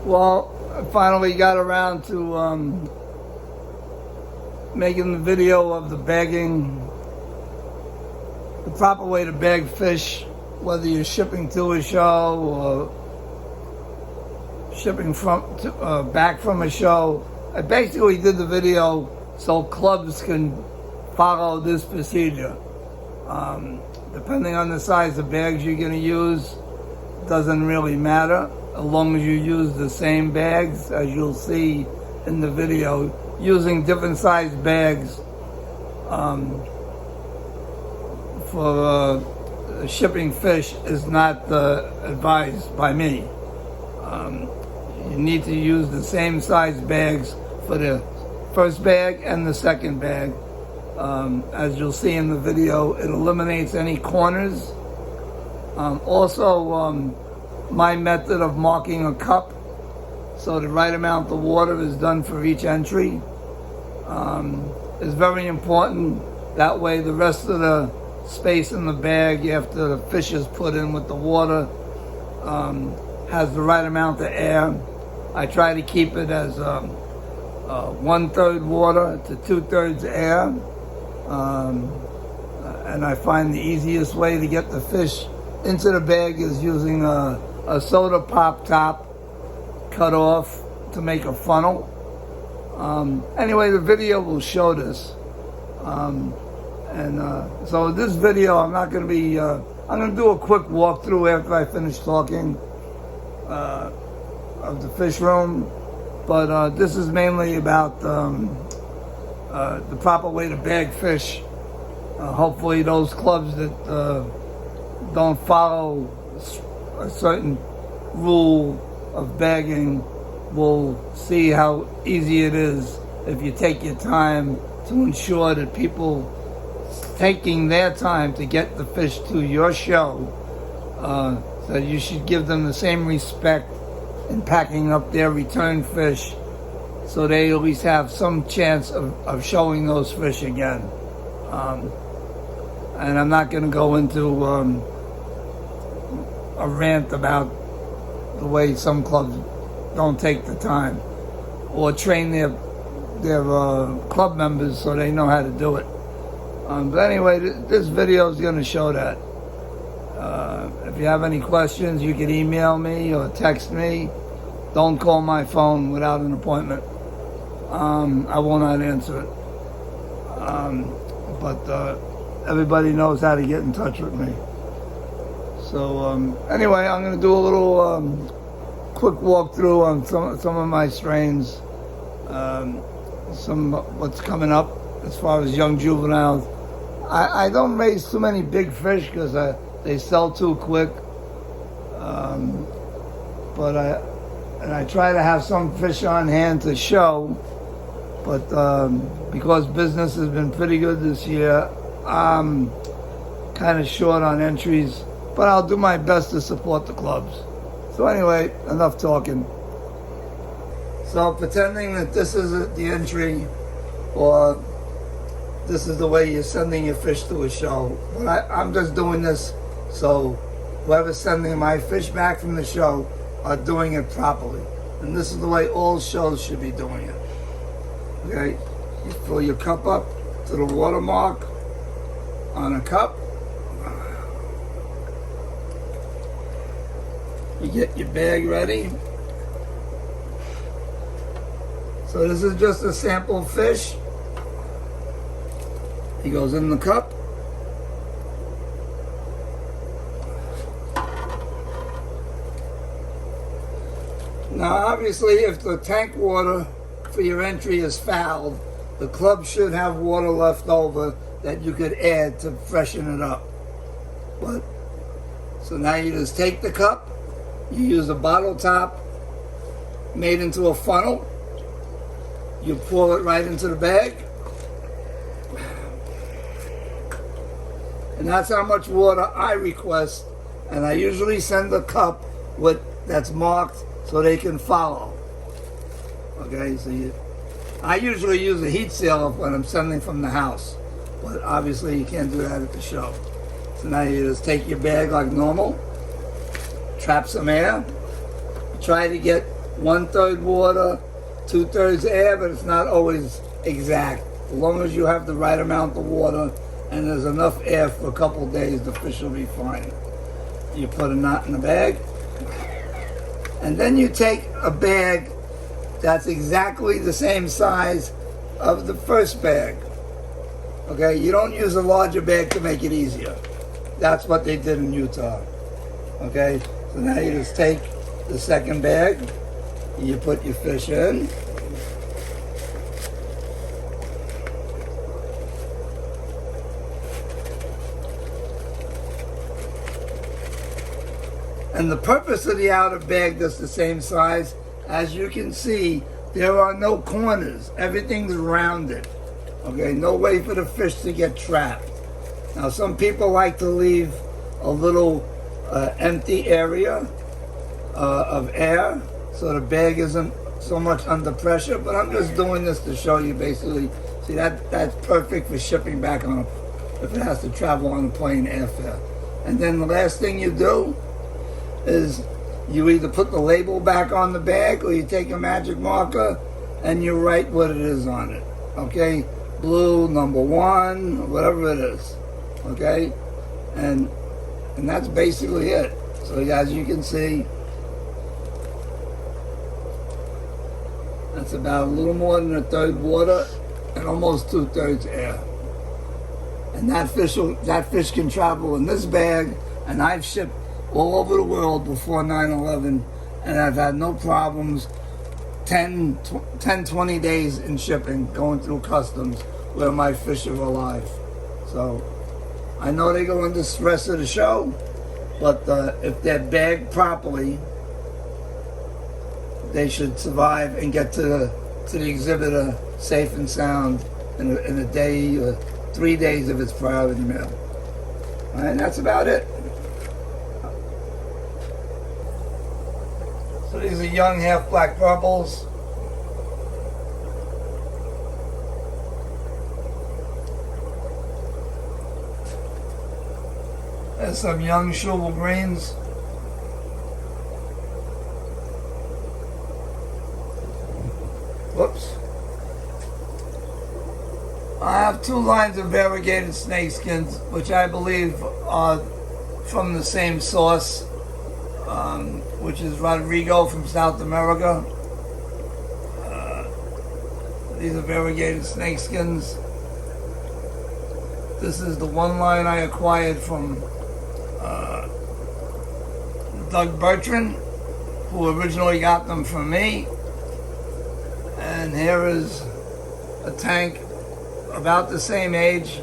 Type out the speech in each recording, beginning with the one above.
Well, I finally got around to making the video of the bagging, the proper way to bag fish, whether you're shipping to a show or shipping back from a show. I basically did the video so clubs can follow this procedure. Depending on the size of bags you're going to use, doesn't really matter, as long as you use the same bags, as you'll see in the video. Using different size bags for shipping fish is not advised by me. You need to use the same size bags for the first bag and the second bag. As you'll see in the video, it eliminates any corners. Also, my method of marking a cup so the right amount of water is done for each entry is very important. That way the rest of the space in the bag after the fish is put in with the water has the right amount of air. I try to keep it as 1/3 water to 2/3 air. And I find the easiest way to get the fish into the bag is using a soda pop top cut off to make a funnel. Anyway, the video will show this. So this video, I'm not going to be, I'm going to do a quick walkthrough after I finish talking of the fish room. But this is mainly about the proper way to bag fish. Hopefully those clubs that don't follow a certain rule of bagging will see how easy it is if you take your time to ensure that people taking their time to get the fish to your show, so you should give them the same respect in packing up their return fish, so they at least have some chance of showing those fish again. And I'm not going to go into a rant about the way some clubs don't take the time or train their club members so they know how to do it. But anyway, this video is going to show that. If you have any questions, you can email me or text me. Don't call my phone without an appointment. I will not answer it. But everybody knows how to get in touch with me. So anyway, I'm going to do a little quick walkthrough on some of my strains, what's coming up as far as young juveniles. I don't raise too many big fish because they sell too quick. But I try to have some fish on hand to show. But because business has been pretty good this year, I'm kind of short on entries. But I'll do my best to support the clubs. So anyway, enough talking. So pretending that this is the entry, or this is the way you're sending your fish to a show. But I'm just doing this so whoever's sending my fish back from the show are doing it properly. And this is the way all shows should be doing it. Okay, you fill your cup up to the watermark on a cup. You get your bag ready. So this is just a sample fish. He goes in the cup. Now obviously if the tank water for your entry is fouled, the club should have water left over that you could add to freshen it up. But so now you just take the cup, you use a bottle top made into a funnel, you pour it right into the bag, and that's how much water I request. And I usually send a cup that's marked so they can follow. Okay, so I usually use a heat sealer when I'm sending from the house, but obviously you can't do that at the show. So now you just take your bag like normal, trap some air, try to get 1/3 water, 2/3 air, but it's not always exact. As long as you have the right amount of water and there's enough air for a couple of days, the fish will be fine. You put a knot in the bag, and then you take a bag that's exactly the same size of the first bag. Okay, you don't use a larger bag to make it easier. That's what they did in Utah. Okay, so now you just take the second bag, you put your fish in. And the purpose of the outer bag that's the same size, as you can see, there are no corners. Everything's rounded. Okay, no way for the fish to get trapped. Now, some people like to leave a little empty area of air so the bag isn't so much under pressure, but I'm just doing this to show you basically. See, that's perfect for shipping back on if it has to travel on a plane airfare. And then the last thing you do is you either put the label back on the bag or you take a magic marker and you write what it is on it. Okay, blue, number 1, whatever it is. Okay, and that's basically it. So as you can see, that's about a little more than 1/3 water and almost 2/3 air. And that fish can travel in this bag, and I've shipped all over the world before 9/11, and I've had no problems 20 days in shipping, going through customs where my fish are alive. So I know they go into stress of the show, but if they're bagged properly, they should survive and get to the exhibitor safe and sound in a day or 3 days if it's priority mail. And that's about it. So these are young half-black purples. There's some young Schubel greens. Whoops. I have 2 lines of variegated snakeskins, which I believe are from the same source, which is Rodrigo from South America. These are variegated snakeskins. This is the one line I acquired from Doug Bertrand, who originally got them from me. And here is a tank about the same age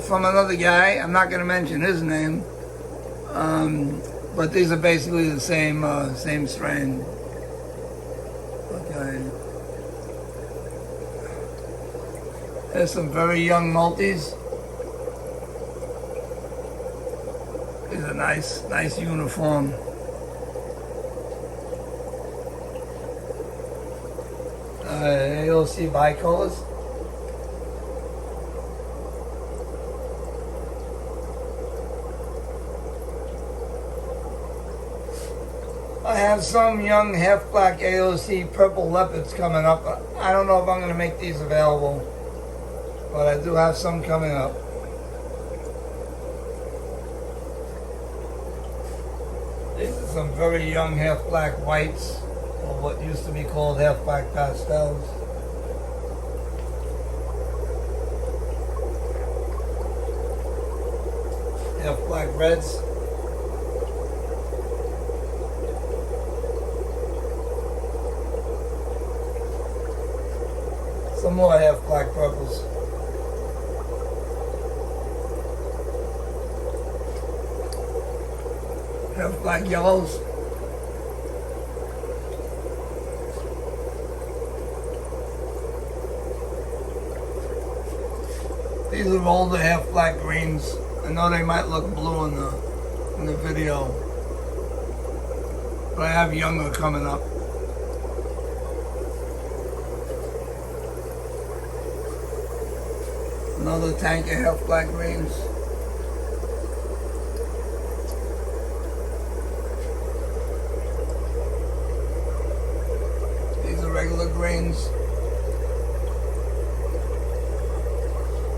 from another guy. I'm not going to mention his name, but these are basically the same strain. Okay. There's some very young multis. These are nice uniform. AOC bicolors. I have some young half-black AOC purple leopards coming up. I don't know if I'm going to make these available, but I do have some coming up. These are some very young half-black whites, or what used to be called half-black pastels. Half-black reds. Some more half-black purples. Half-black yellows. These are older half-black greens. I know they might look blue in the video, but I have younger coming up. Another tank of half-black greens. Kwartler greens.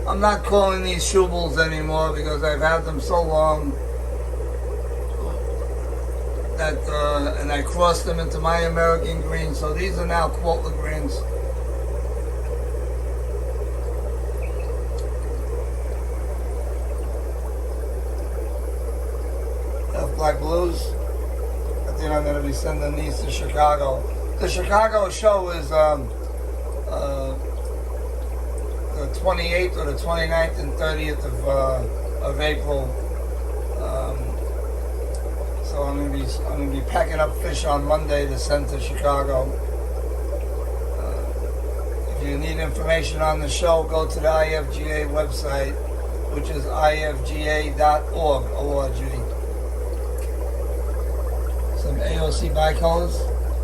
I'm not calling these shubels anymore because I've had them so long that, and I crossed them into my American greens. So these are now Kwartler greens. Black blues. I think I'm going to be sending these to Chicago. The Chicago show is the 28th or the 29th and 30th of April. So I'm going to be packing up fish on Monday to send to Chicago. If you need information on the show, go to the IFGA website, which is ifga.org. Some AOC bicolors.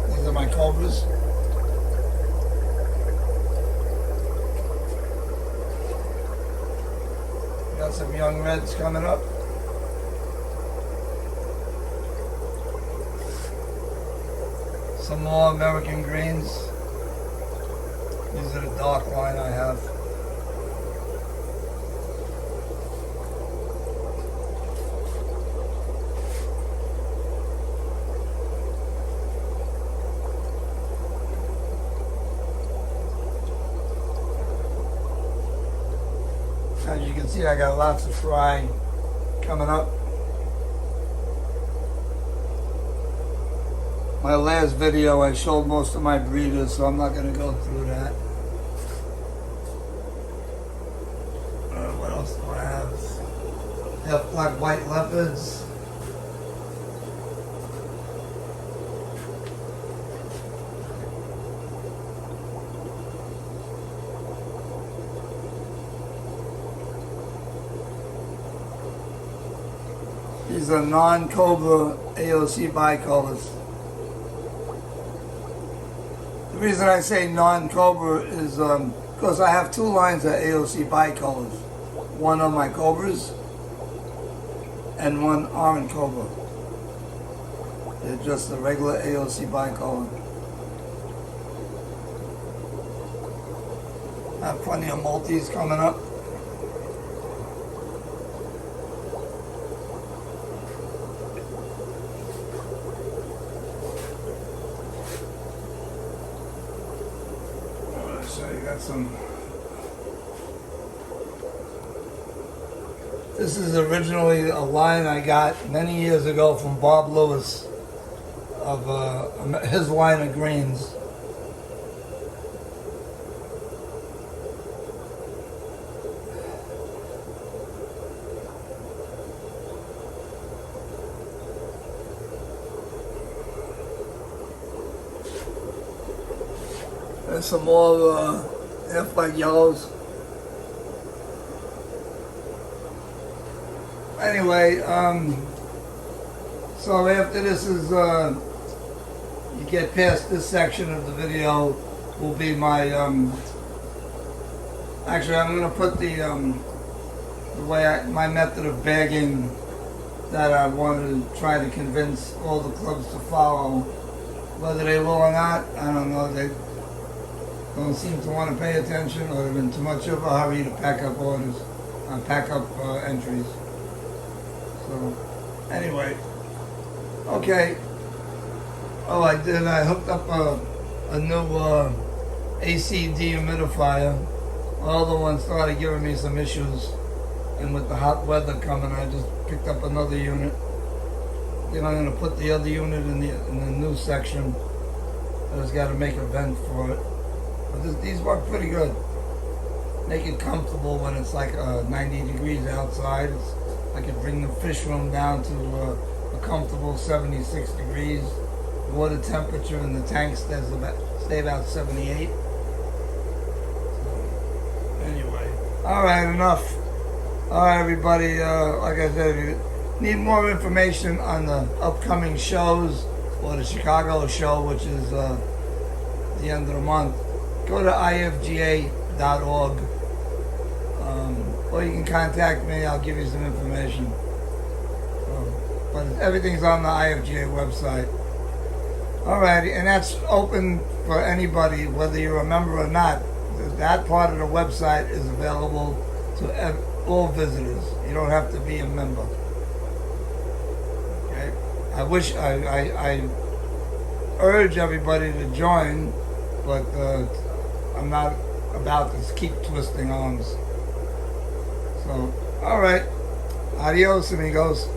These are my cobras. Got some young reds coming up. Some more American greens. These are the dark line I have. As you can see, I got lots of fry coming up. My last video, I showed most of my breeders, so I'm not going to go through that. What else do I have? I have black white leopards. These are non-cobra AOC bicolors. The reason I say non-cobra is because I have two lines of AOC bicolors. One on my cobras and one orange cobra. They're just a regular AOC bicolor. I have plenty of multis coming up. So you got some. This is originally a line I got many years ago from Bob Lewis of his line of greens. There's some more half-black yellows. Anyway, so after this is, you get past this section of the video, will be my, actually I'm going to put the way my method of bagging that I want to try to convince all the clubs to follow. Whether they will or not, I don't know. They don't seem to want to pay attention, or they're in too much of a hurry to pack up orders, pack up entries. So, anyway, okay. Oh, I hooked up a new AC dehumidifier. All the ones started giving me some issues, and with the hot weather coming, I just picked up another unit. Then I'm going to put the other unit in the new section. I just got to make a vent for it. But these work pretty good. Make it comfortable when it's like 90 degrees outside. I can bring the fish room down to a comfortable 76 degrees. Water temperature in the tank stay about 78. Anyway, all right, enough. All right, everybody. Like I said, if you need more information on the upcoming shows or the Chicago show, which is the end of the month, go to ifga.org. Or you can contact me. I'll give you some information. But everything's on the IFGA website. Alrighty, and that's open for anybody, whether you're a member or not. That part of the website is available to all visitors. You don't have to be a member. Okay? I urge everybody to join, but I'm not about to keep twisting arms. So, alright. Adios, amigos.